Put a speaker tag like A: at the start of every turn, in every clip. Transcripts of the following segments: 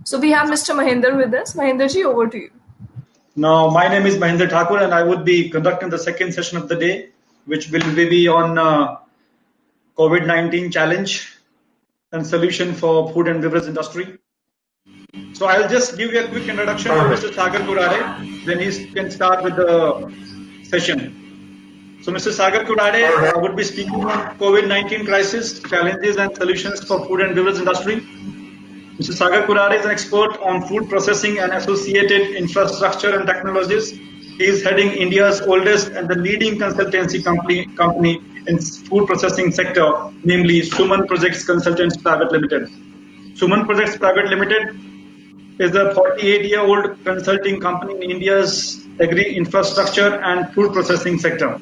A: So we have Mr. Mahinder with us. Mahinderji, over to you.
B: Now, my name is Mahinder Thakur, and I would be conducting the second session of the day, which will be on COVID-19 challenge and solution for food and beverage industry. So I'll just give you a quick introduction to Mr. Sagar Kurade, then he can start with the session. So Mr. Sagar Kurade would be speaking on COVID-19 crisis, challenges and solutions for food and beverage industry. Mr. Sagar Kurade is an expert on food processing and associated infrastructure and technologies. He is heading India's oldest and the leading consultancy company in food processing sector, namely Suman Projects Consultants Private Limited. Suman Projects Private Limited is a 48-year-old consulting company in India's agri-infrastructure and food processing sector.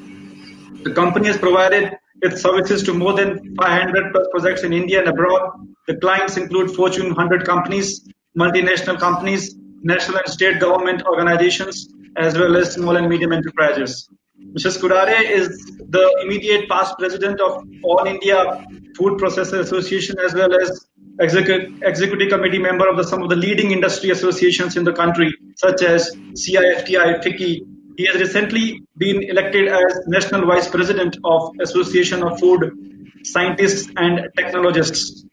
B: The company has provided its services to more than 500 plus projects in India and abroad. The clients include Fortune 100 companies, multinational companies, national and state government organizations, as well as small and medium enterprises. Mrs. Kurade is the immediate past president of All India Food Processors Association, as well as executive committee member of some of the leading industry associations in the country, such as CIFTI, FICCI. He has recently been elected as National Vice President of Association of Food Scientists and Technologists.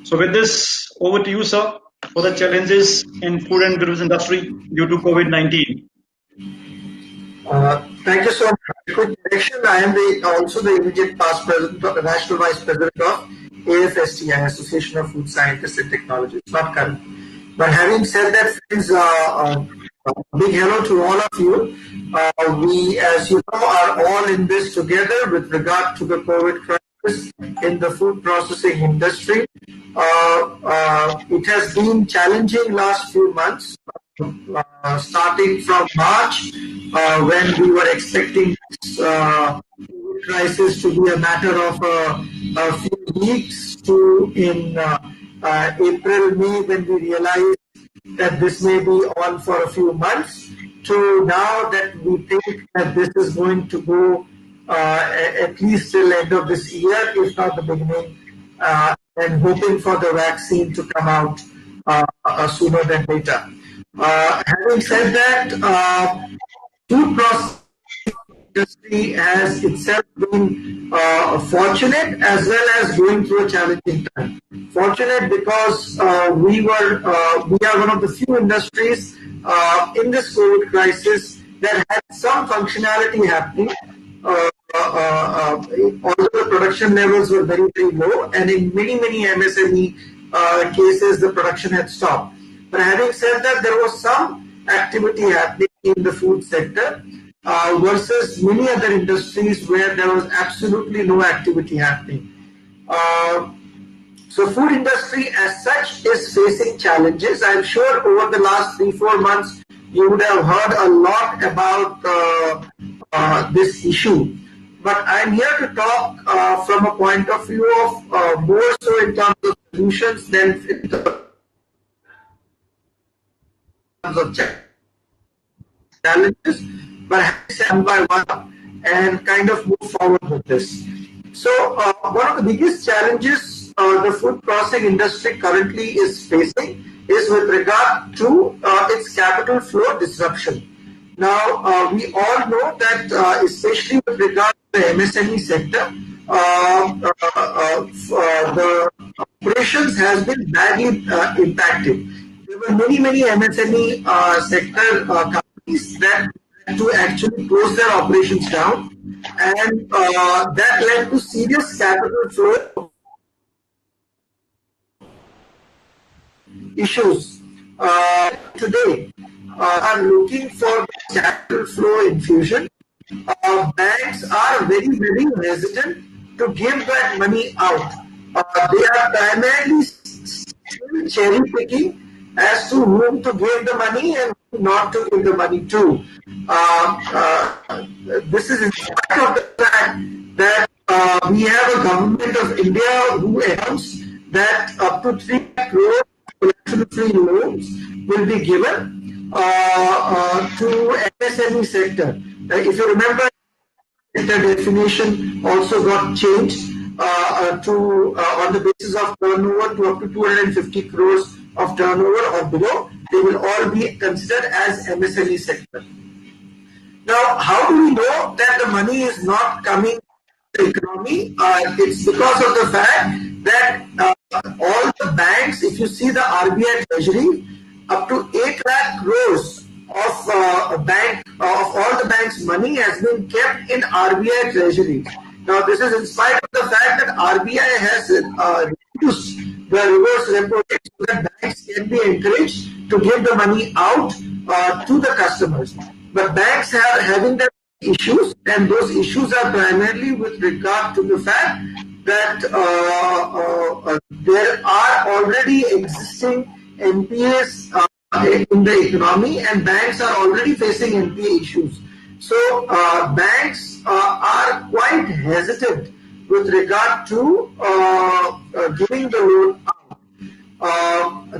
B: So with this, over to you, sir, for the challenges in food and beverage industry due to COVID-19.
C: Thank you so much. Quick correction, I am also the immediate past president, the National Vice President of AIFPA, Association of Food Scientists and Technologists, not current. But having said that, friends, a big hello to all of you. We, as you know, are all in this together with regard to the COVID crisis in the food processing industry. It has been challenging last few months, starting from March, when we were expecting this crisis to be a matter of a few weeks, to in April, May, when we realized that this may be on for a few months, to now that we think that this is going to go at least till end of this year, if not the beginning, and hoping for the vaccine to come out sooner than later. Having said that, food processing industry has itself been fortunate as well as going through a challenging time. Fortunate because we are one of the few industries in this COVID crisis that had some functionality happening. Although the production levels were very, very low, and in many MSME cases the production had stopped. But having said that, there was some activity happening in the food sector versus many other industries where there was absolutely no activity happening. So food industry as such is facing challenges. I'm sure over the last 3-4 months you would have heard a lot about this issue. But I'm here to talk from a point of view of more so in terms of solutions than in terms of challenges, but one by one and kind of move forward with this. So one of the biggest challenges the food processing industry currently is facing is with regard to its capital flow disruption. Now, we all know that especially with regard to the MSME sector, the operations has been badly impacted. There were many MSME sector companies that had to actually close their operations down, and that led to serious capital flow issues. Today, are looking for capital flow infusion. Banks are very hesitant to give that money out. They are primarily still cherry picking as to whom to give the money and whom not to give the money to. This is in spite of the fact that we have a government of India who announced that up to 3 crore collection-free loans will be given to MSME sector. If you remember, the definition also got changed on the basis of turnover to up to 250 crores of turnover or below. They will all be considered as MSME sector. Now, how do we know that the money is not coming to the economy? It's because of the fact that all the banks, if you see the RBI treasury, up to 8 lakh crores of all the banks' money has been kept in RBI treasury. Now, this is in spite of the fact that RBI has reduced the reverse repo rate so that banks can be encouraged to give the money out to the customers. But banks are having their issues, and those issues are primarily with regard to the fact that there are already existing NPAs in the economy, and banks are already facing NPA issues. So banks are quite hesitant with regard to giving the loan out.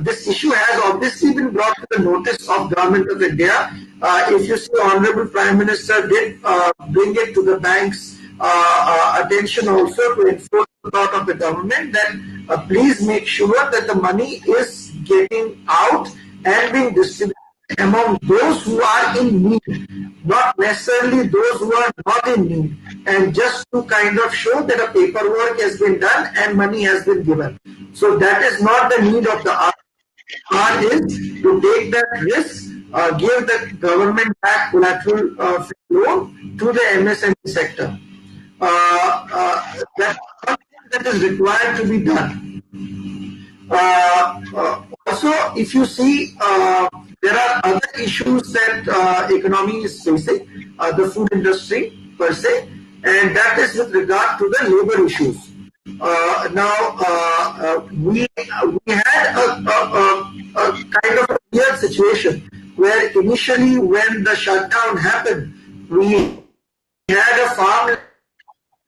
C: This issue has obviously been brought to the notice of Government of India. If you see, Honorable Prime Minister did bring it to the bank's attention also to enforce the thought of the government that please make sure that the money is getting out and being distributed among those who are in need, not necessarily those who are not in need, and just to kind of show that a paperwork has been done and money has been given. So that is not the need of the hour. Hour is to take that risk, give the government back collateral loan to the MSME sector. That is required to be done. Also, if you see, there are other issues that economy is facing, the food industry per se, and that is with regard to the labor issues. We had a kind of a weird situation where initially when the shutdown happened, we had a farm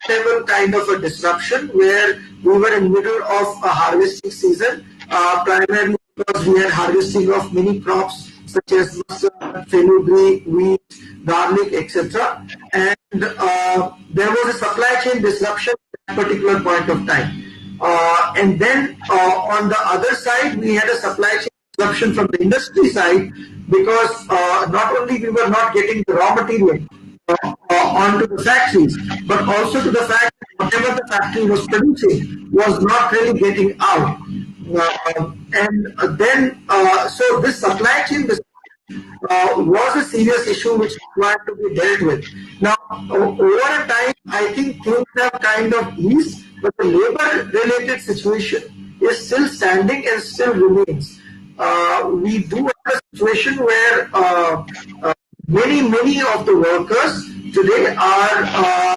C: level kind of a disruption where we were in the middle of a harvesting season, primarily because we had harvesting of many crops such as mustard, fenugreek, wheat, garlic, etc. And there was a supply chain disruption at that particular point of time. And then on the other side, we had a supply chain disruption from the industry side because not only we were not getting the raw material onto the factories, but also to the fact that whatever the factory was producing was not really getting out. So this supply chain was a serious issue which required to be dealt with. Now, over a time, I think things have kind of eased, but the labor-related situation is still standing and still remains. We do have a situation where many of the workers today are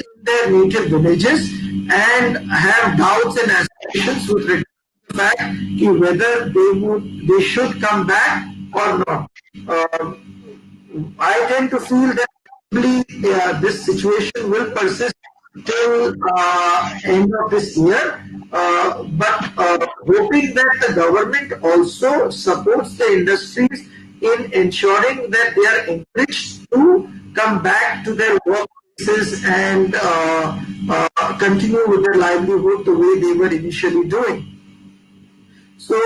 C: in their native villages and have doubts and aspirations with regard to the fact whether they should come back or not. I tend to feel that probably this situation will persist till end of this year, but hoping that the government also supports the industries in ensuring that they are encouraged to come back to their workplaces and continue with their livelihood the way they were initially doing. So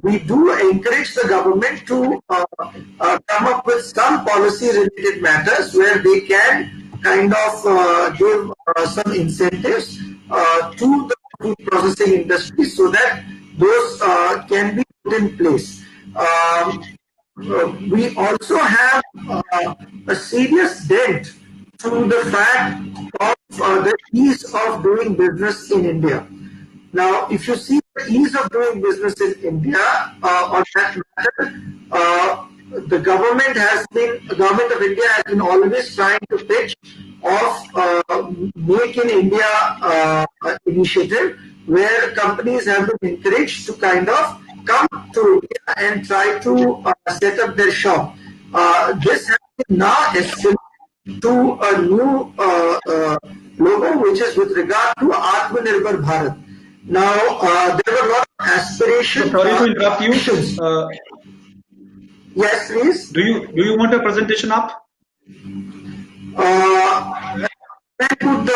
C: we do encourage the government to come up with some policy-related matters where they can kind of give some incentives to the food processing industry so that those can be put in place. We also have a serious dent to the fact of the ease of doing business in India. Now, if you see the ease of doing business in India, on that matter, the government of India has been always trying to pitch of Make in India initiative, where companies have been encouraged to kind of come to India and try to set up their shop. This has been now escalated to a new logo, which is with regard to Atmanirbhar Bharat. Now, there were a lot of aspirations.
B: Sorry to interrupt you.
C: Yes, please.
B: Do you want a presentation up?
C: Can can put the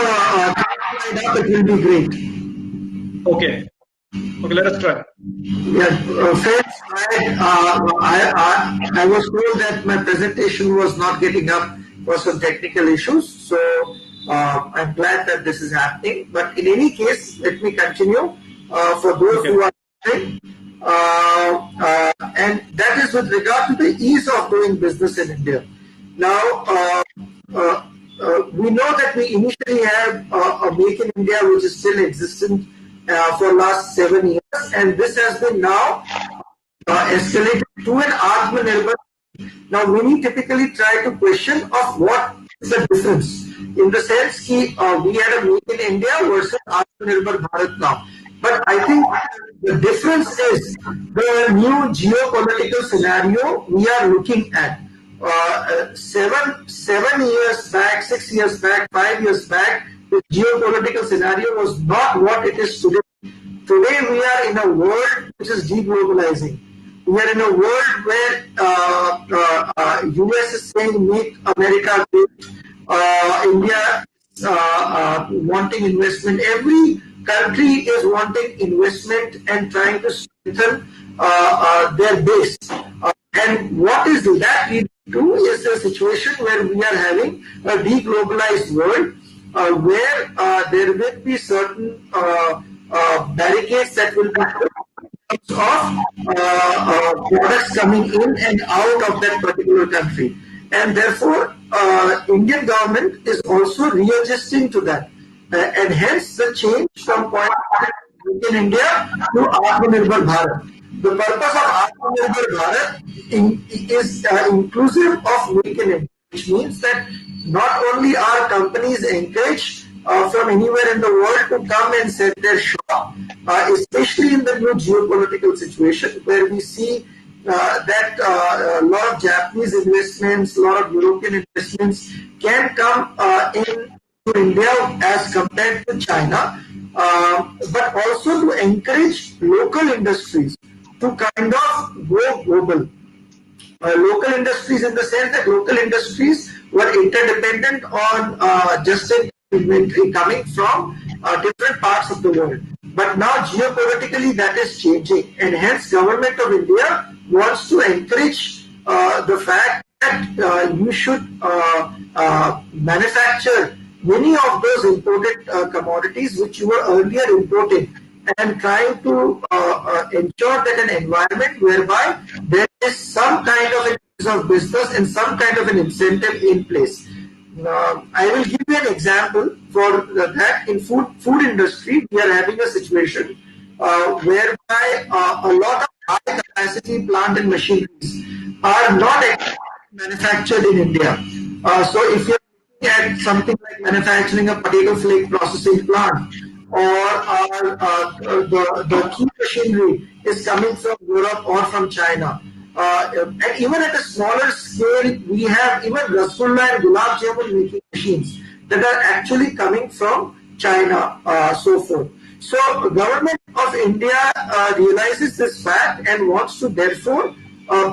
C: slide up, it will be great.
B: Okay. Okay, let us try.
C: Yeah, friends, I was told that my presentation was not getting up for some technical issues, so I'm glad that this is happening. But in any case, let me continue for those who are listening. And that is with regard to the ease of doing business in India. Now, we know that we initially have a Make in India which is still existent for last 7 years, and this has been now escalated to an Atmanirbhar. Now, many typically try to question of what is the difference in the sense that we had a Make in India versus Atmanirbhar Bharat now. But I think the difference is the new geopolitical scenario we are looking at. 7 years back, 6 years back, 5 years back, the geopolitical scenario was not what it is today. Today we are in a world which is deglobalizing. We are in a world where US is saying make America great, India is wanting investment. Every country is wanting investment and trying to strengthen their base. And what is that leading to is a situation where we are having a deglobalized world where there will be certain barricades that will be put in terms of products coming in and out of that particular country. And therefore, Indian government is also readjusting to that. And hence the change from point in India to Atmanirbhar Bharat. The purpose of Atmanirbhar Bharat is inclusive of Make in India, which means that not only are companies encouraged from anywhere in the world to come and set their shop, especially in the new geopolitical situation where we see that a lot of Japanese investments, a lot of European investments can come in to India as compared to China, but also to encourage local industries to kind of go global. Local industries in the sense that local industries were interdependent on just-in inventory coming from different parts of the world. But now geopolitically that is changing, and hence Government of India wants to encourage the fact that you should manufacture many of those imported commodities which you were earlier importing, and trying to ensure that an environment whereby there is some kind of a piece of business and some kind of an incentive in place. I will give you an example for that. In food industry, we are having a situation whereby a lot of high capacity plant and machineries are not manufactured in India. So if you're looking at something like manufacturing a potato flake processing plant, or the key machinery is coming from Europe or from China. And even at a smaller scale, we have even Rasgulla and Gulab Jamun making machines that are actually coming from China, so forth. So the government of India realizes this fact and wants to therefore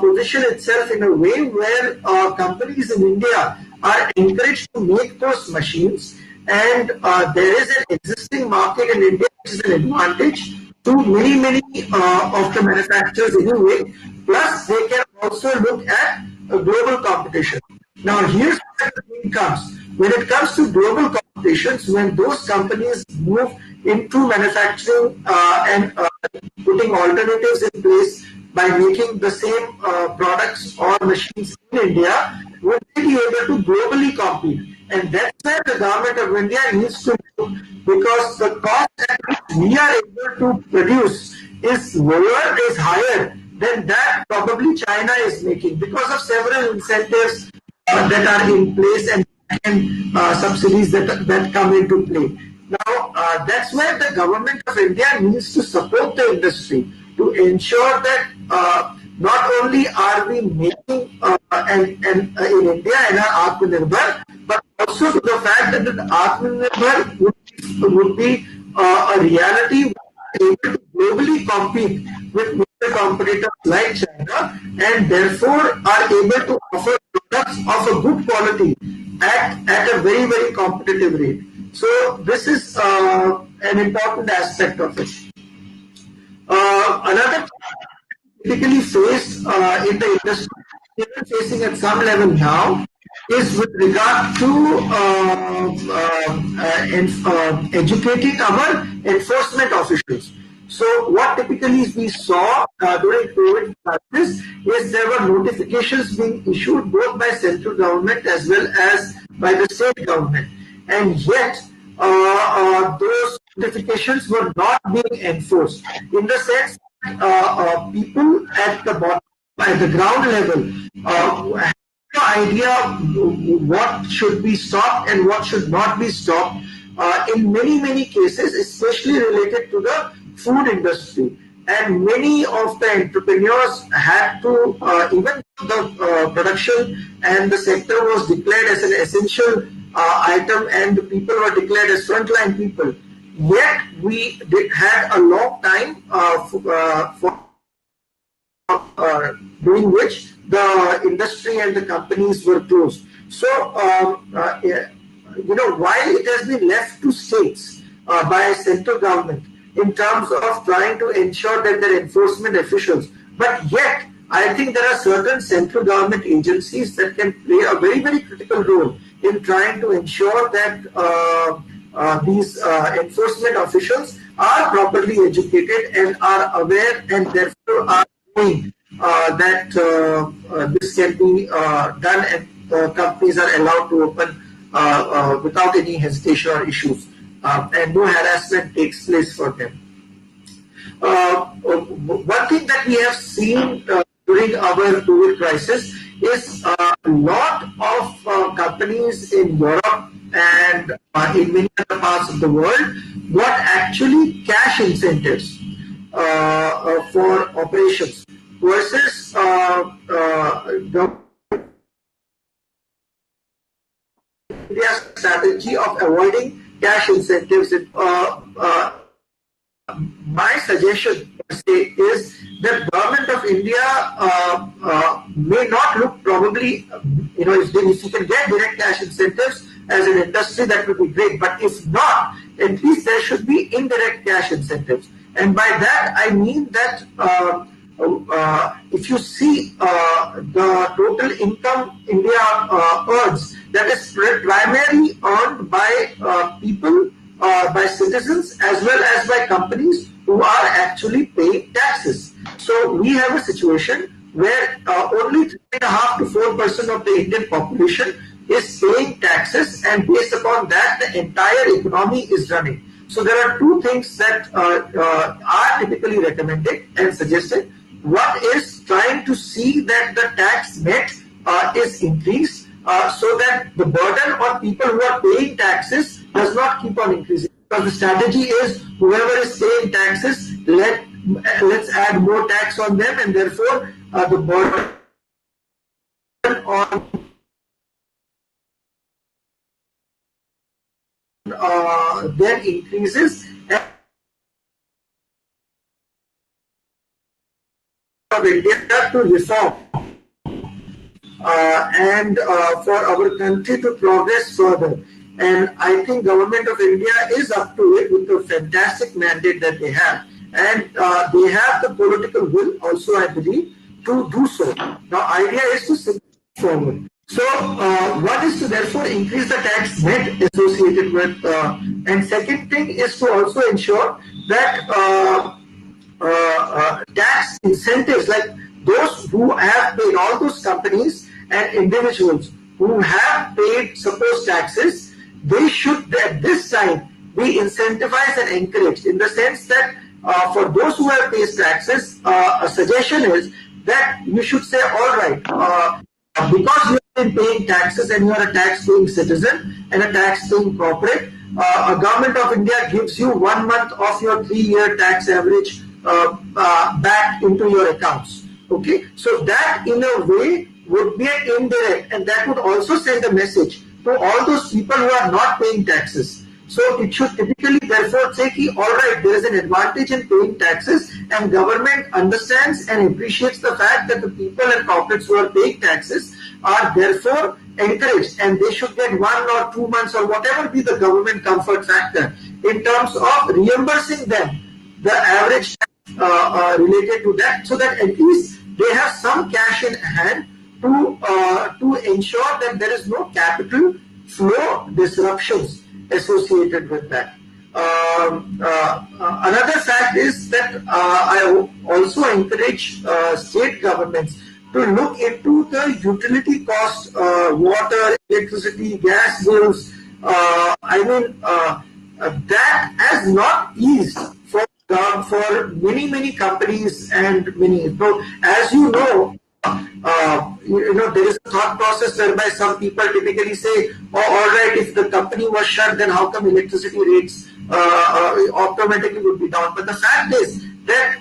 C: position itself in a way where companies in India are encouraged to make those machines. And there is an existing market in India which is an advantage to many of the manufacturers anyway. Plus, they can also look at global competition. Now, here's where the thing comes. When it comes to global competitions, when those companies move into manufacturing and putting alternatives in place by making the same products or machines in India, will they be able to globally compete? And that's where the government of India needs to move, because the cost at which we are able to produce is lower, is higher than that probably China is making, because of several incentives that are in place and subsidies that come into play. Now, that's where the government of India needs to support the industry to ensure that not only are we making in India and our Atmanirbhar, but also to the fact that the Atmanirbhar would be a reality able to globally compete with major competitors like China, and therefore are able to offer products of a good quality at a very, very competitive rate. So this is an important aspect of it. Another typically faced in the industry, even facing at some level now, is with regard to educating our enforcement officials. So what typically we saw during COVID crisis is there were notifications being issued both by central government as well as by the state government, and yet those notifications were not being enforced, in the sense people at the bottom, at the ground level, have no idea what should be stopped and what should not be stopped. In many cases, especially related to the food industry, and many of the entrepreneurs had to, even the production and the sector was declared as an essential item, and the people were declared as frontline people. Yet we had a long time during which the industry and the companies were closed. So, while it has been left to states by central government in terms of trying to ensure that their enforcement officials, but yet I think there are certain central government agencies that can play a very, very critical role in trying to ensure that these enforcement officials are properly educated and are aware, and therefore are knowing that this can be done, and companies are allowed to open without any hesitation or issues, and no harassment takes place for them. One thing that we have seen during our COVID crisis is a lot of companies in Europe and in many other parts of the world got actually cash incentives for operations, versus India's strategy of avoiding cash incentives. My suggestion is that government of India may not look, probably, if you can get direct cash incentives as an industry, that would be great. But if not, at least there should be indirect cash incentives. And by that, I mean that if you see the total income India earns, that is primarily earned by people, by citizens, as well as by companies who are actually paying taxes. So we have a situation where only 3.5 to 4% of the Indian population is paying taxes, and based upon that, the entire economy is running. So there are two things that are typically recommended and suggested. One is trying to see that the tax net is increased, so that the burden on people who are paying taxes does not keep on increasing. Because the strategy is, whoever is paying taxes, let's add more tax on them, and therefore the burden on then increases, of India to reform and for our country to progress further. And I think government of India is up to it with the fantastic mandate that they have, and they have the political will also, I believe, to do so. Now, idea is to simplify forward. So one is to therefore increase the tax net associated with, and second thing is to also ensure that tax incentives, like those who have paid, all those companies and individuals who have paid supposed taxes, they should at this time be incentivized and encouraged, in the sense that for those who have paid taxes, a suggestion is that you should say, all right, because you have been paying taxes and you are a tax-paying citizen and a tax-paying corporate, a government of India gives you 1 month of your 3-year tax average back into your accounts. Okay, so that in a way would be an indirect, and that would also send a message to all those people who are not paying taxes. So it should typically therefore say, all right, there is an advantage in paying taxes, and government understands and appreciates the fact that the people and corporates who are paying taxes are therefore encouraged, and they should get 1 or 2 months or whatever be the government comfort factor in terms of reimbursing them the average related to that, so that at least they have some cash in hand to ensure that there is no capital flow disruptions associated with that. Another fact is that I also encourage state governments to look into the utility cost, water, electricity, gas bills. That has not eased for many companies and many. So, as you know, there is a thought process whereby some people typically say, "Oh, all right, if the company was shut, then how come electricity rates automatically would be down?" But the fact is that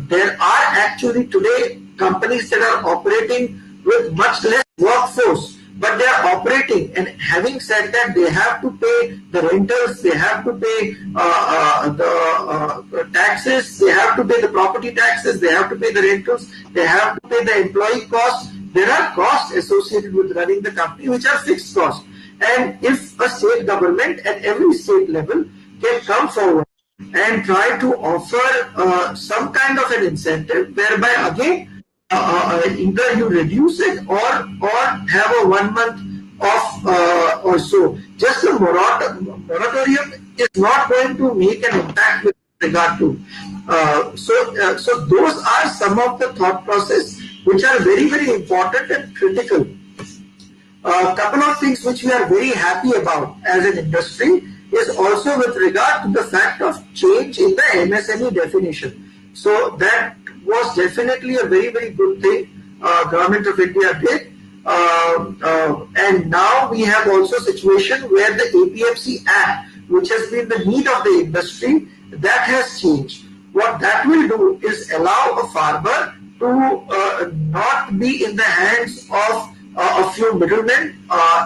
C: there are actually today companies that are operating with much less workforce, but they are operating. And having said that, they have to pay the rentals, they have to pay the taxes, they have to pay the property taxes, they have to pay the rentals, they have to pay the employee costs. There are costs associated with running the company, which are fixed costs. And if a state government at every state level can come forward and try to offer some kind of an incentive, whereby again either you reduce it or have a 1 month off or so. Just a moratorium is not going to make an impact with regard to. So those are some of the thought process which are very, very important and critical. A couple of things which we are very happy about as an industry is also with regard to the fact of change in the MSME definition. So that was definitely a very, very good thing Government of India did. And now we have also a situation where the APMC Act, which has been the need of the industry, that has changed. What that will do is allow a farmer to not be in the hands of a few middlemen,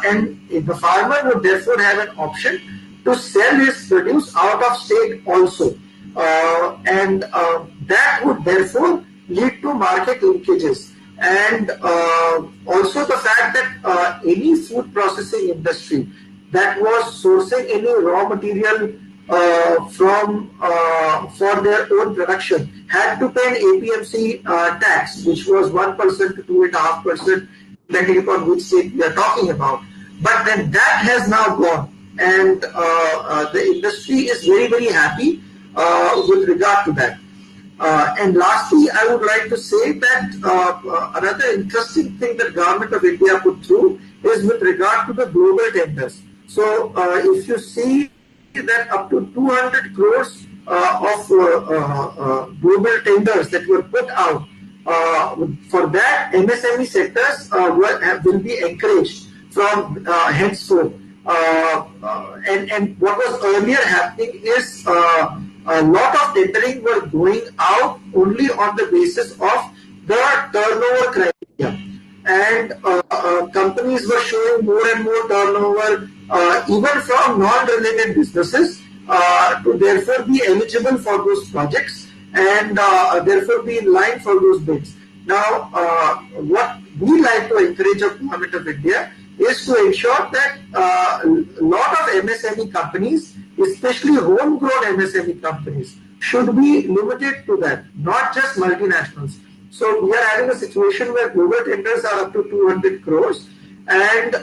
C: and the farmer would therefore have an option to sell his produce out of state also. And that would therefore lead to market linkages. And also the fact that any food processing industry that was sourcing any raw material for their own production had to pay an APMC tax, which was 1% to 2.5%, depending upon which state we are talking about. But then that has now gone, and the industry is very, very happy with regard to that. And lastly, I would like to say that another interesting thing that Government of India put through is with regard to the global tenders. So if you see that up to 200 crores of global tenders that were put out, for that MSME sectors will be encouraged from henceforth. And what was earlier happening is a lot of tendering were going out only on the basis of the turnover criteria, and companies were showing more and more turnover, even from non-related businesses, to therefore be eligible for those projects and therefore be in line for those bids. Now, what we like to encourage of Government of India is to ensure that a lot of MSME companies, especially homegrown MSME companies, should be limited to that, not just multinationals. So we are having a situation where global tenders are up to 200 crores, and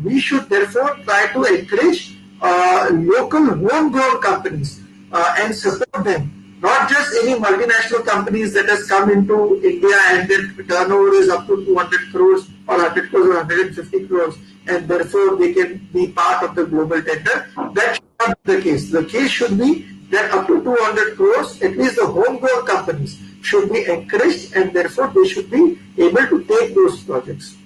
C: we should therefore try to encourage local homegrown companies and support them. Not just any multinational companies that has come into India and their turnover is up to 200 crores or 100 crores or 150 crores, and therefore they can be part of the global tender. That should not be the case. The case should be that up to 200 crores, at least the homegrown companies should be encouraged, and therefore they should be able to take those projects.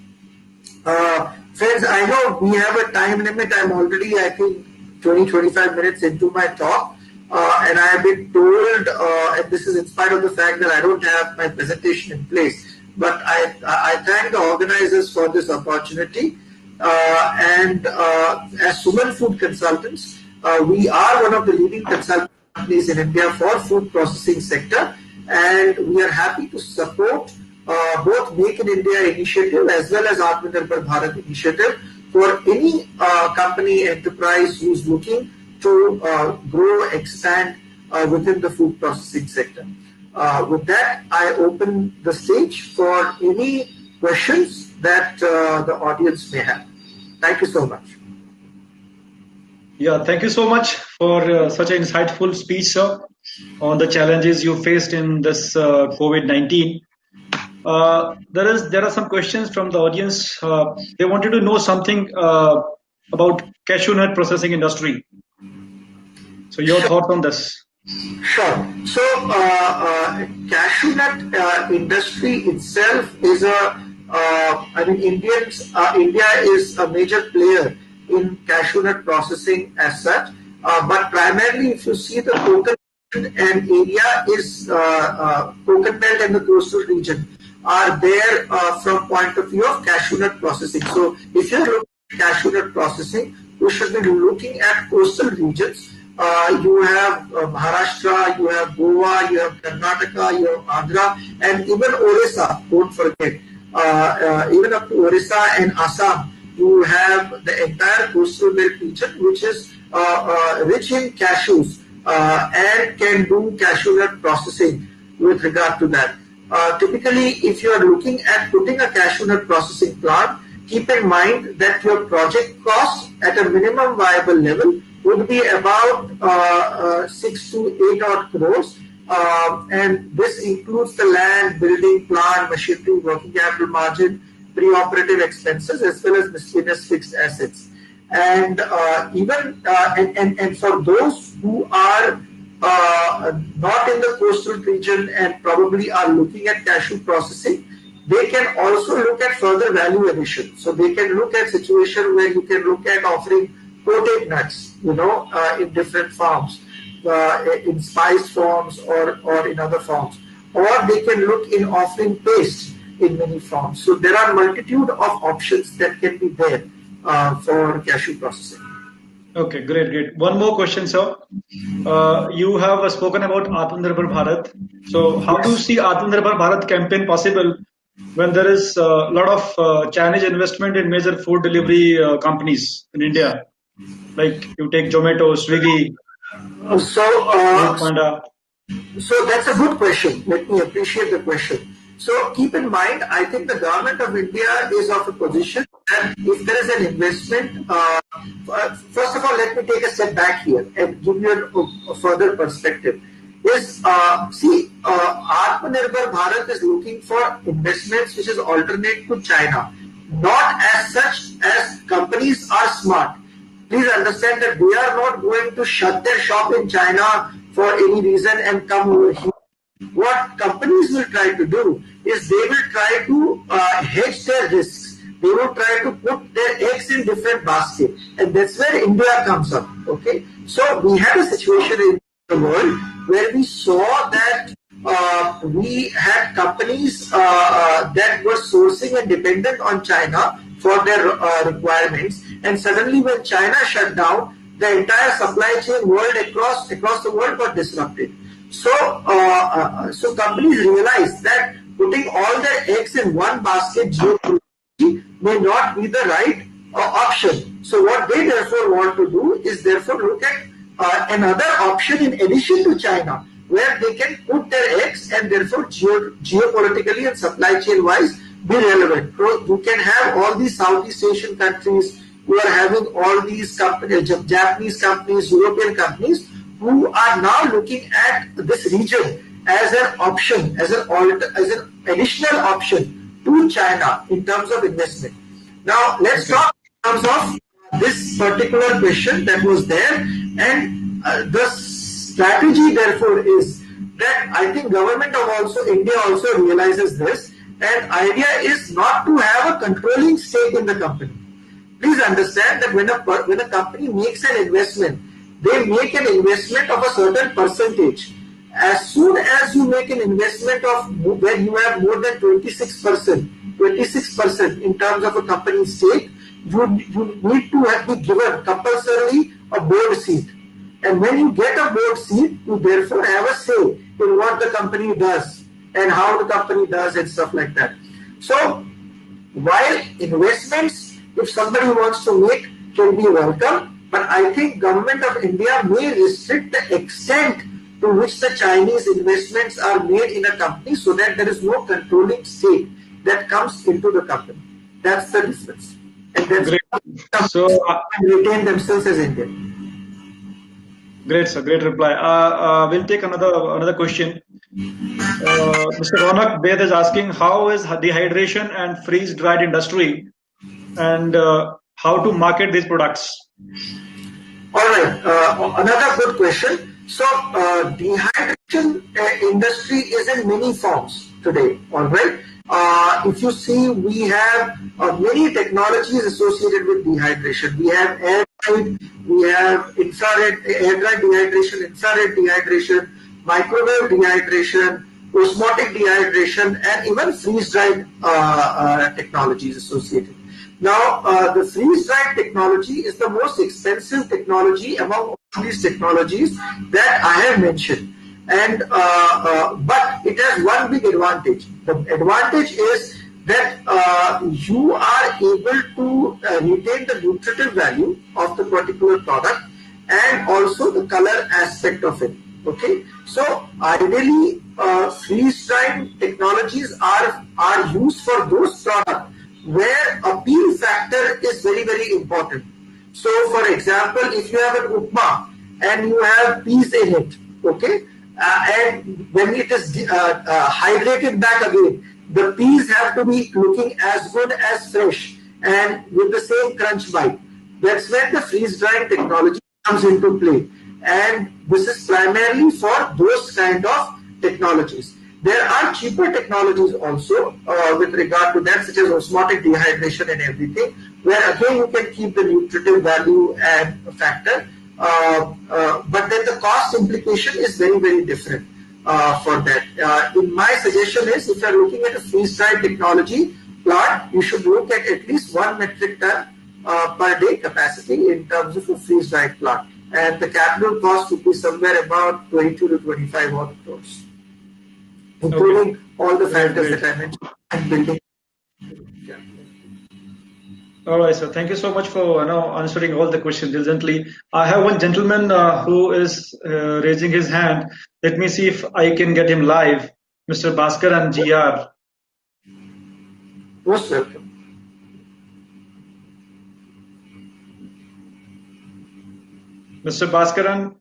C: Friends, I know we have a time limit. I'm already, I think, 20-25 minutes into my talk. And I have been told, and this is in spite of the fact that I don't have my presentation in place, but I thank the organizers for this opportunity. And as Suman Food Consultants, we are one of the leading consulting companies in India for food processing sector, and we are happy to support both Make in India initiative as well as Atmanirbhar Bharat initiative for any company enterprise who's looking to grow, expand within the food processing sector. With that, I open the stage for any questions that the audience may have. Thank you so much.
B: Yeah, thank you so much for such an insightful speech, sir, on the challenges you faced in this COVID-19. There are some questions from the audience. They wanted to know something about cashew nut processing industry. So your thoughts on this?
C: Sure. So cashew nut industry itself is India is a major player in cashew nut processing as such. But primarily, if you see the coconut and area is coconut belt and the coastal region are there from point of view of cashew nut processing. So if you're looking at cashew nut processing, you should be looking at coastal regions. You have Maharashtra, you have Goa, you have Karnataka, you have Andhra, and even Orissa. Don't forget, even up to Orissa and Assam, you have the entire coastal belt region, which is rich in cashews and can do cashew nut processing with regard to that. Typically, if you are looking at putting a cashew nut processing plant, keep in mind that your project cost at a minimum viable level would be about 6 to 8 odd crores. And this includes the land, building, plant, machinery, working capital margin, pre-operative expenses, as well as miscellaneous fixed assets. And and for those who are not in the coastal region and probably are looking at cashew processing, they can also look at further value addition. So they can look at situation where you can look at offering coated nuts, in different forms, in spice forms or in other forms, or they can look in offering paste in many forms. So there are multitude of options that can be there for cashew processing.
B: Okay, great. One more question, sir. You have spoken about Atmanirbhar Bharat. So how do you see Atmanirbhar Bharat campaign possible when there is a lot of Chinese investment in major food delivery companies in India? Like you take Zomato, Swiggy,
C: So that's a good question. Let me appreciate the question. So keep in mind, I think the government of India is of a position that if there is an investment, first of all, let me take a step back here and give you a further perspective. Atmanirbhar Bharat is looking for investments which is alternate to China, not as such as companies are smart. Please understand that they are not going to shut their shop in China for any reason and come over here. What companies will try to do is they will try to hedge their risks. They will try to put their eggs in different baskets, and that's where India comes up. Okay, so we had a situation in the world where we saw that we had companies that were sourcing and dependent on China for their requirements, and suddenly when China shut down, the entire supply chain world across the world got disrupted. So companies realized that putting all their eggs in one basket geopolitically may not be the right option. So what they therefore want to do is therefore look at another option in addition to China, where they can put their eggs and therefore geopolitically and supply chain wise be relevant. So you can have all these Southeast Asian countries who are having all these companies, Japanese companies, European companies, who are now looking at this region as an option, as an additional option to China in terms of investment. Now, let's talk in terms of this particular question that was there, and the strategy therefore is that I think government of India also realizes this, and idea is not to have a controlling stake in the company. Please understand that when a company makes an investment, they make an investment of a certain percentage. As soon as you make an investment of where you have more than 26% in terms of a company stake, you need to be given compulsorily a board seat. And when you get a board seat, you therefore have a say in what the company does. and how the company does and stuff like that. So while investments, if somebody wants to make, can be welcome, but I think government of India may restrict the extent to which the Chinese investments are made in a company, so that there is no controlling stake that comes into the company. That's the difference. And that's
B: great. So
C: retain themselves as Indian.
B: Great, sir. Great reply. We'll take another question. Mr. Ronak Bed is asking, how is dehydration and freeze-dried industry, and how to market these products?
C: All right. Another good question. So, dehydration industry is in many forms today. All right. If you see, we have many technologies associated with dehydration. We have air-dried, we have infrared, air-dried dehydration, infrared dehydration, microwave dehydration, osmotic dehydration, and even freeze-dried technologies associated. Now, the freeze-dried technology is the most expensive technology among all these technologies that I have mentioned. And but it has one big advantage. The advantage is that you are able to retain the nutritive value of the particular product and also the color aspect of it. Okay, so ideally, freeze-dried technologies are used for those products where a peel factor is very, very important. So, for example, if you have an upma and you have peas in it, okay, and when it is hydrated back again, the peas have to be looking as good as fresh and with the same crunch bite. That's when the freeze-drying technology comes into play. And this is primarily for those kind of technologies. There are cheaper technologies also with regard to that, such as osmotic dehydration and everything, where again you can keep the nutritive value and factor, but then the cost implication is very, very different for that. In my suggestion is, if you are looking at a freeze-dried technology plant, you should look at least 1 metric ton per day capacity in terms of a freeze-dried plant. And the capital cost would be somewhere about 22 to 25 odd crores, including all the factors that I mentioned and building. Yeah.
B: All right, sir. Thank you so much for answering all the questions diligently. I have one gentleman who is raising his hand. Let me see if I can get him live. Mr. Bhaskar and GR.
C: Most welcome.
B: Mr. Bhaskaran,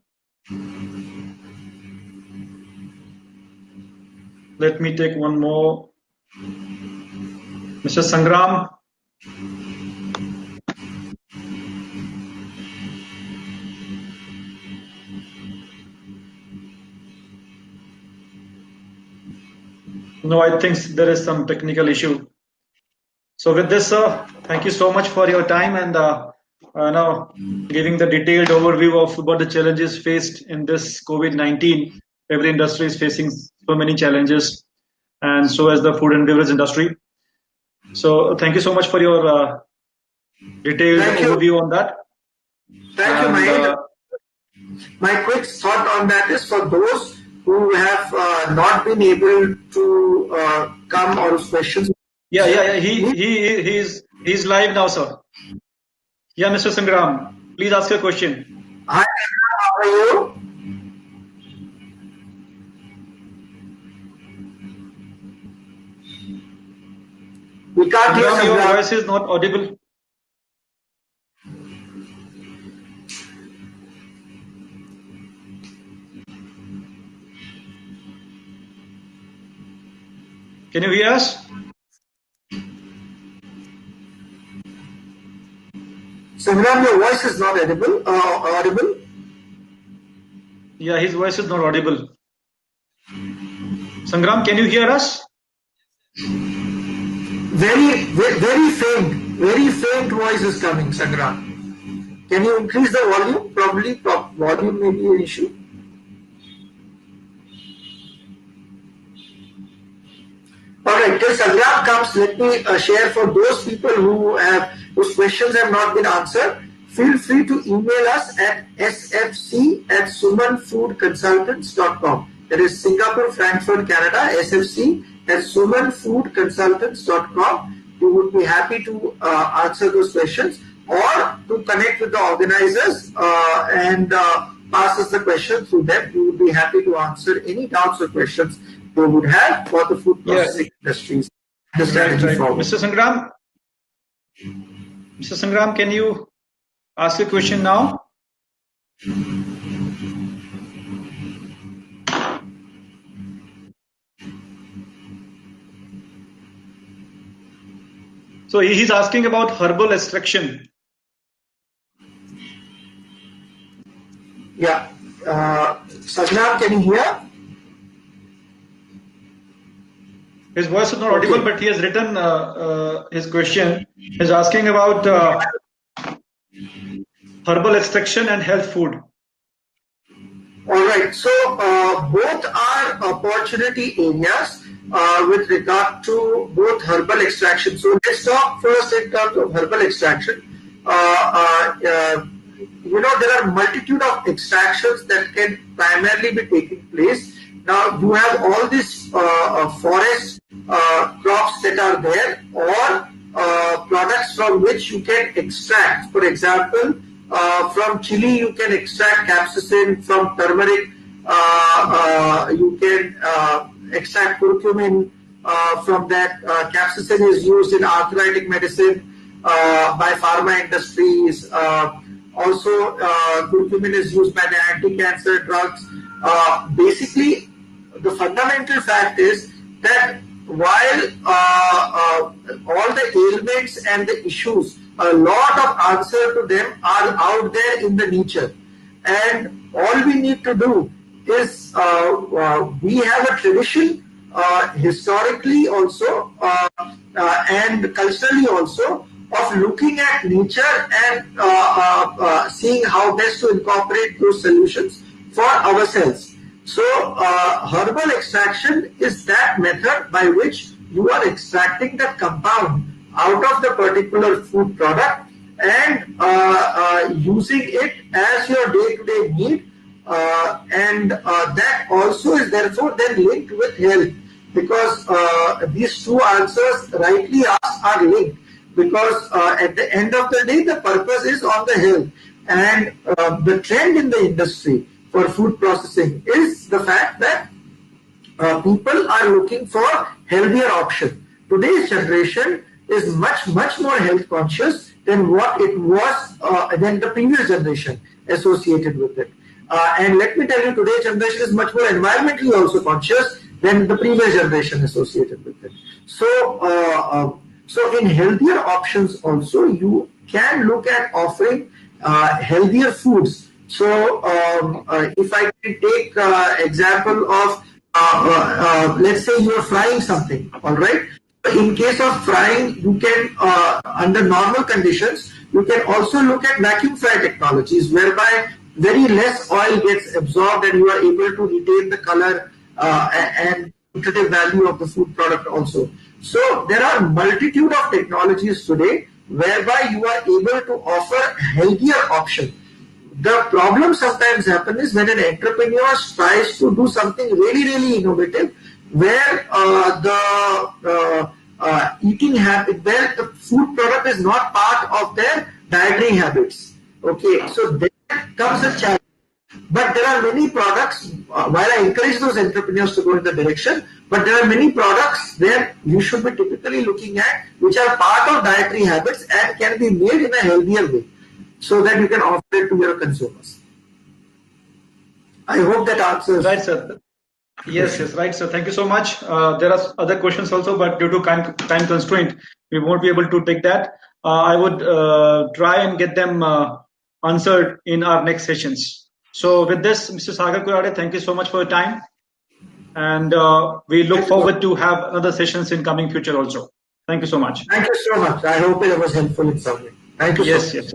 B: let me take one more. Mr. Sangram. No, I think there is some technical issue. So with this, sir, thank you so much for your time and now giving the detailed overview of what the challenges faced in this COVID-19. Every industry is facing so many challenges, and so as the food and beverage industry. So thank you so much for your detailed overview on that.
C: Thank you, Mahendra. My quick thought on that is, for those who have not been able to come or questions.
B: Yeah. He's live now, sir. Yeah, Mr. Sangram, please ask your question.
C: Hi, how are you? We can't hear
B: your voice is not audible. Can you hear us?
C: Sangram, your voice is not audible.
B: Yeah, his voice is not audible. Sangram, can you hear us?
C: Very faint voice is coming, Sangram. Can you increase the volume? Probably volume may be an issue. Alright, till Sagar comes, let me share for those people whose questions have not been answered. Feel free to email us at sfc@sumanfoodconsultants.com. that is Singapore, Frankfurt, Canada, SFC, at sumanfoodconsultants.com. We would be happy to answer those questions, or to connect with the organizers and pass us the question through them. We would be happy to answer any doubts or questions they would have for the food processing industries. The strategy forward.
B: Mr. Sangram, can you ask a question now? So he's asking about herbal extraction.
C: Yeah. Sagar, can you hear?
B: His voice is not audible, but he has written his question. He's asking about herbal extraction and health food.
C: All right. So both are opportunity areas with regard to both herbal extraction. So let's talk first in terms of herbal extraction. There are multitude of extractions that can primarily be taking place. Now you have all these forest crops that are there, or products from which you can extract. For example, from chili you can extract capsaicin, from turmeric you can extract curcumin. From that, capsaicin is used in arthritic medicine by pharma industries. Also, curcumin is used by the anti-cancer drugs. Basically, the fundamental fact is that while all the ailments and the issues, a lot of answer to them are out there in the nature, and all we need to do is we have a tradition historically also and culturally also of looking at nature and seeing how best to incorporate those solutions for ourselves. So herbal extraction is that method by which you are extracting the compound out of the particular food product and using it as your day-to-day need, and that also is therefore then linked with health, because these two answers rightly asked are linked, because at the end of the day the purpose is on the health, and the trend in the industry for food processing is the fact that people are looking for healthier option. Today's generation is much more health conscious than what it was than the previous generation associated with it. And let me tell you, today's generation is much more environmentally also conscious than the previous generation associated with it. So, so in healthier options also, you can look at offering healthier foods. So, if I can take example of, let's say you are frying something, all right? In case of frying, you can, under normal conditions, you can also look at vacuum fry technologies, whereby very less oil gets absorbed and you are able to retain the color and nutritive value of the food product also. So there are multitude of technologies today whereby you are able to offer healthier option. The problem sometimes happens is when an entrepreneur tries to do something really innovative, where the eating habit, where the food product is not part of their dietary habits. Okay, so there comes a challenge. But there are many products, while I encourage those entrepreneurs to go in the direction, but there are many products where you should be typically looking at, which are part of dietary habits and can be made in a healthier way, so that you can offer it to your consumers. I hope that answers.
B: Right, sir. Yes, right, sir. Thank you so much. There are other questions also, but due to time constraint, we won't be able to take that. I would try and get them answered in our next sessions. So with this, Mr. Sagar Kurade, thank you so much for your time. And we look forward to have other sessions in coming future also. Thank you so much.
C: Thank you so much. I hope it was helpful in some way. Thank you so much.
B: Yes.